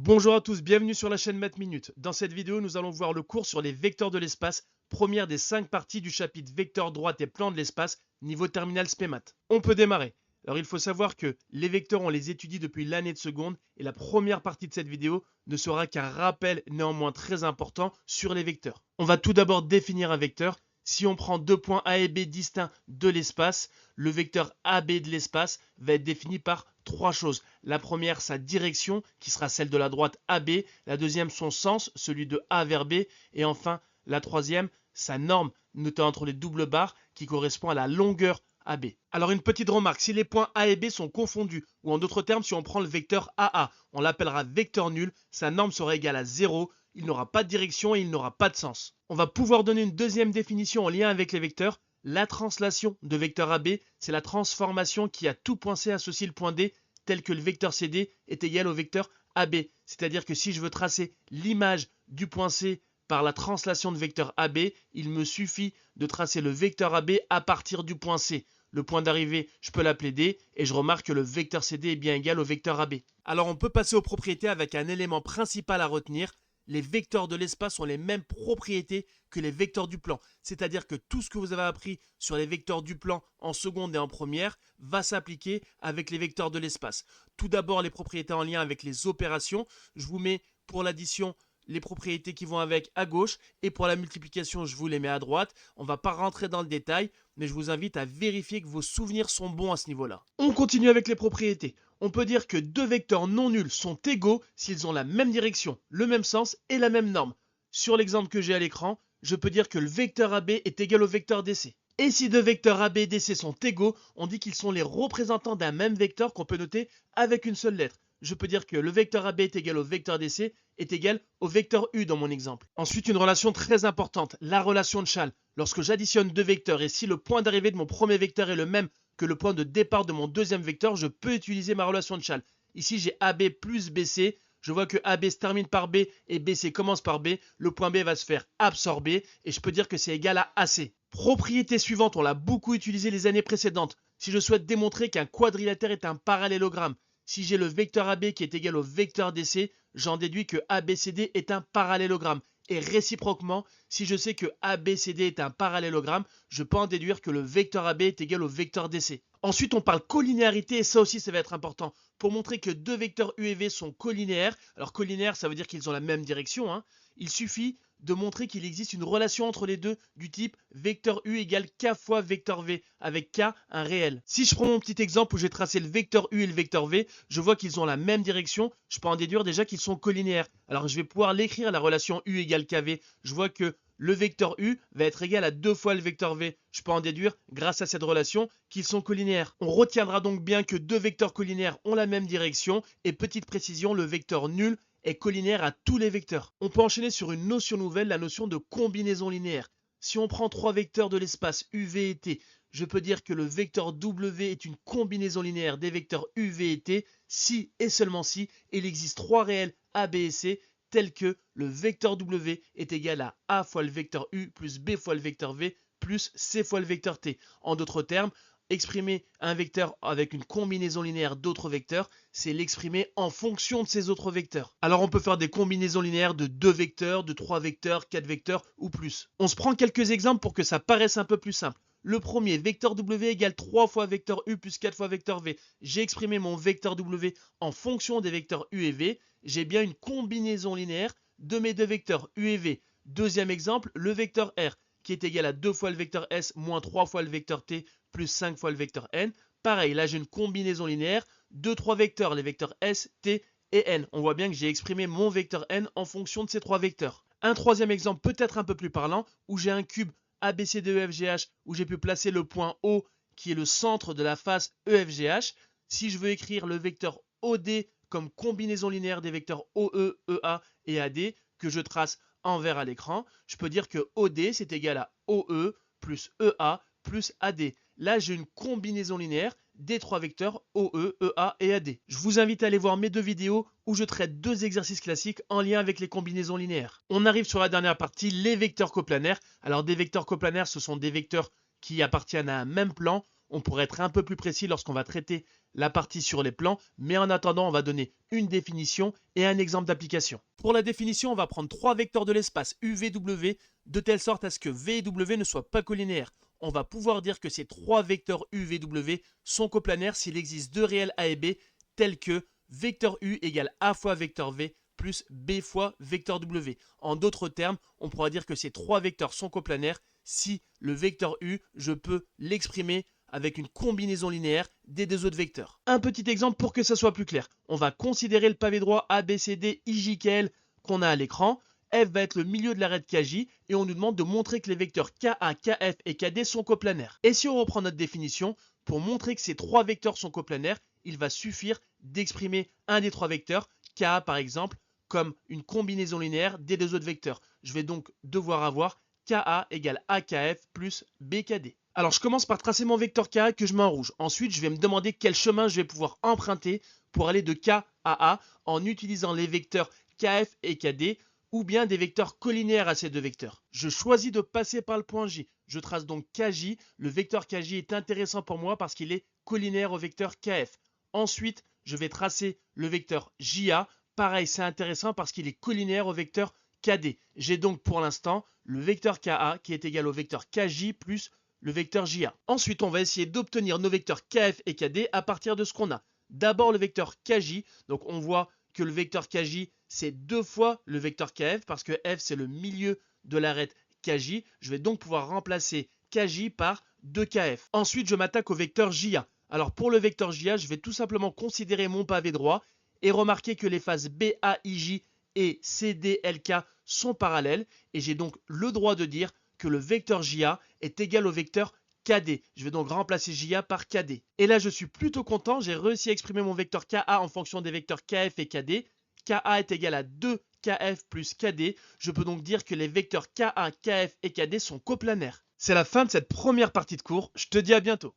Bonjour à tous, bienvenue sur la chaîne Math Minute. Dans cette vidéo, nous allons voir le cours sur les vecteurs de l'espace, première des 5 parties du chapitre vecteurs droite et plan de l'espace, niveau terminal SPEMAT. On peut démarrer. Alors il faut savoir que les vecteurs, on les étudie depuis l'année de seconde et la première partie de cette vidéo ne sera qu'un rappel néanmoins très important sur les vecteurs. On va tout d'abord définir un vecteur. Si on prend deux points A et B distincts de l'espace, le vecteur AB de l'espace va être défini par trois choses. La première, sa direction, qui sera celle de la droite AB. La deuxième, son sens, celui de A vers B. Et enfin, la troisième, sa norme, notée entre les doubles barres, qui correspond à la longueur AB. Alors une petite remarque, si les points A et B sont confondus, ou en d'autres termes, si on prend le vecteur AA, on l'appellera vecteur nul, sa norme sera égale à 0, il n'aura pas de direction et il n'aura pas de sens. On va pouvoir donner une deuxième définition en lien avec les vecteurs. La translation de vecteur AB, c'est la transformation qui à tout point C associe le point D, tel que le vecteur CD est égal au vecteur AB. C'est-à-dire que si je veux tracer l'image du point C par la translation de vecteur AB, il me suffit de tracer le vecteur AB à partir du point C. Le point d'arrivée, je peux l'appeler D, et je remarque que le vecteur CD est bien égal au vecteur AB. Alors on peut passer aux propriétés avec un élément principal à retenir. Les vecteurs de l'espace ont les mêmes propriétés que les vecteurs du plan. C'est-à-dire que tout ce que vous avez appris sur les vecteurs du plan en seconde et en première va s'appliquer avec les vecteurs de l'espace. Tout d'abord, les propriétés en lien avec les opérations. Je vous mets pour l'addition les propriétés qui vont avec à gauche et pour la multiplication, je vous les mets à droite. On ne va pas rentrer dans le détail, mais je vous invite à vérifier que vos souvenirs sont bons à ce niveau-là. On continue avec les propriétés. On peut dire que deux vecteurs non nuls sont égaux s'ils ont la même direction, le même sens et la même norme. Sur l'exemple que j'ai à l'écran, je peux dire que le vecteur AB est égal au vecteur DC. Et si deux vecteurs AB et DC sont égaux, on dit qu'ils sont les représentants d'un même vecteur qu'on peut noter avec une seule lettre. Je peux dire que le vecteur AB est égal au vecteur DC est égal au vecteur U dans mon exemple. Ensuite, une relation très importante, la relation de Schall. Lorsque j'additionne deux vecteurs et si le point d'arrivée de mon premier vecteur est le même que le point de départ de mon deuxième vecteur, je peux utiliser ma relation de Schall. Ici, j'ai AB plus BC. Je vois que AB se termine par B et BC commence par B. Le point B va se faire absorber et je peux dire que c'est égal à AC. Propriété suivante, on l'a beaucoup utilisé les années précédentes. Si je souhaite démontrer qu'un quadrilatère est un parallélogramme, si j'ai le vecteur AB qui est égal au vecteur DC, j'en déduis que ABCD est un parallélogramme. Et réciproquement, si je sais que ABCD est un parallélogramme, je peux en déduire que le vecteur AB est égal au vecteur DC. Ensuite, on parle collinéarité et ça aussi, ça va être important. Pour montrer que deux vecteurs U et V sont collinéaires, alors collinéaires, ça veut dire qu'ils ont la même direction, il suffit de montrer qu'il existe une relation entre les deux du type vecteur U égale K fois vecteur V, avec K un réel. Si je prends mon petit exemple où j'ai tracé le vecteur U et le vecteur V, je vois qu'ils ont la même direction, je peux en déduire déjà qu'ils sont collinéaires. Alors je vais pouvoir l'écrire, la relation U égale KV. Je vois que le vecteur U va être égal à 2 fois le vecteur V. Je peux en déduire, grâce à cette relation, qu'ils sont collinéaires. On retiendra donc bien que deux vecteurs collinéaires ont la même direction, et petite précision, le vecteur nul est collinéaire à tous les vecteurs. On peut enchaîner sur une notion nouvelle, la notion de combinaison linéaire. Si on prend trois vecteurs de l'espace U, V et T, je peux dire que le vecteur W est une combinaison linéaire des vecteurs U, V et T si et seulement si il existe trois réels A, B et C tels que le vecteur W est égal à A fois le vecteur U plus B fois le vecteur V plus C fois le vecteur T. En d'autres termes, exprimer un vecteur avec une combinaison linéaire d'autres vecteurs, c'est l'exprimer en fonction de ces autres vecteurs. Alors on peut faire des combinaisons linéaires de 2 vecteurs, de 3 vecteurs, 4 vecteurs ou plus. On se prend quelques exemples pour que ça paraisse un peu plus simple. Le premier, vecteur W égale 3 fois vecteur U plus 4 fois vecteur V. J'ai exprimé mon vecteur W en fonction des vecteurs U et V. J'ai bien une combinaison linéaire de mes deux vecteurs U et V. Deuxième exemple, le vecteur R qui est égal à 2 fois le vecteur S moins 3 fois le vecteur T plus 5 fois le vecteur N. Pareil, là j'ai une combinaison linéaire de 3 vecteurs, les vecteurs S, T et N. On voit bien que j'ai exprimé mon vecteur N en fonction de ces 3 vecteurs. Un troisième exemple peut-être un peu plus parlant, où j'ai un cube ABCDEFGH, où j'ai pu placer le point O qui est le centre de la face EFGH. Si je veux écrire le vecteur OD comme combinaison linéaire des vecteurs OE, EA et AD, que je trace en vert à l'écran, je peux dire que OD c'est égal à OE plus EA plus AD. Là, j'ai une combinaison linéaire des trois vecteurs OE, EA et AD. Je vous invite à aller voir mes deux vidéos où je traite deux exercices classiques en lien avec les combinaisons linéaires. On arrive sur la dernière partie, les vecteurs coplanaires. Alors des vecteurs coplanaires, ce sont des vecteurs qui appartiennent à un même plan. On pourrait être un peu plus précis lorsqu'on va traiter la partie sur les plans, mais en attendant, on va donner une définition et un exemple d'application. Pour la définition, on va prendre trois vecteurs de l'espace U, V, W, de telle sorte à ce que V et W ne soient pas collinéaires. On va pouvoir dire que ces trois vecteurs U, V, W sont coplanaires s'il existe deux réels A et B, tels que vecteur U égale A fois vecteur V plus B fois vecteur W. En d'autres termes, on pourra dire que ces trois vecteurs sont coplanaires si le vecteur U, je peux l'exprimer avec une combinaison linéaire des deux autres vecteurs. Un petit exemple pour que ça soit plus clair. On va considérer le pavé droit ABCD IJKL qu'on a à l'écran. F va être le milieu de l'arête KJ et on nous demande de montrer que les vecteurs KA, KF et KD sont coplanaires. Et si on reprend notre définition, pour montrer que ces trois vecteurs sont coplanaires, il va suffire d'exprimer un des trois vecteurs, KA par exemple, comme une combinaison linéaire des deux autres vecteurs. Je vais donc devoir avoir KA égale AKF plus BKD. Alors je commence par tracer mon vecteur KA que je mets en rouge. Ensuite, je vais me demander quel chemin je vais pouvoir emprunter pour aller de K à A en utilisant les vecteurs KF et KD ou bien des vecteurs collinéaires à ces deux vecteurs. Je choisis de passer par le point J. Je trace donc KJ. Le vecteur KJ est intéressant pour moi parce qu'il est collinaire au vecteur KF. Ensuite, je vais tracer le vecteur JA. Pareil, c'est intéressant parce qu'il est collinaire au vecteur KD. J'ai donc pour l'instant le vecteur KA qui est égal au vecteur KJ plus le vecteur JA. Ensuite, on va essayer d'obtenir nos vecteurs KF et KD à partir de ce qu'on a. D'abord le vecteur KJ. Donc on voit que le vecteur KJ, c'est deux fois le vecteur KF parce que F, c'est le milieu de l'arête KJ. Je vais donc pouvoir remplacer KJ par 2KF. Ensuite, je m'attaque au vecteur JA. Alors pour le vecteur JA, je vais tout simplement considérer mon pavé droit et remarquer que les faces BAIJ et CDLK sont parallèles et j'ai donc le droit de dire que le vecteur JA est égal au vecteur KD. Je vais donc remplacer JA par KD. Et là, je suis plutôt content. J'ai réussi à exprimer mon vecteur KA en fonction des vecteurs KF et KD. KA est égal à 2KF plus KD. Je peux donc dire que les vecteurs KA, KF et KD sont coplanaires. C'est la fin de cette première partie de cours. Je te dis à bientôt.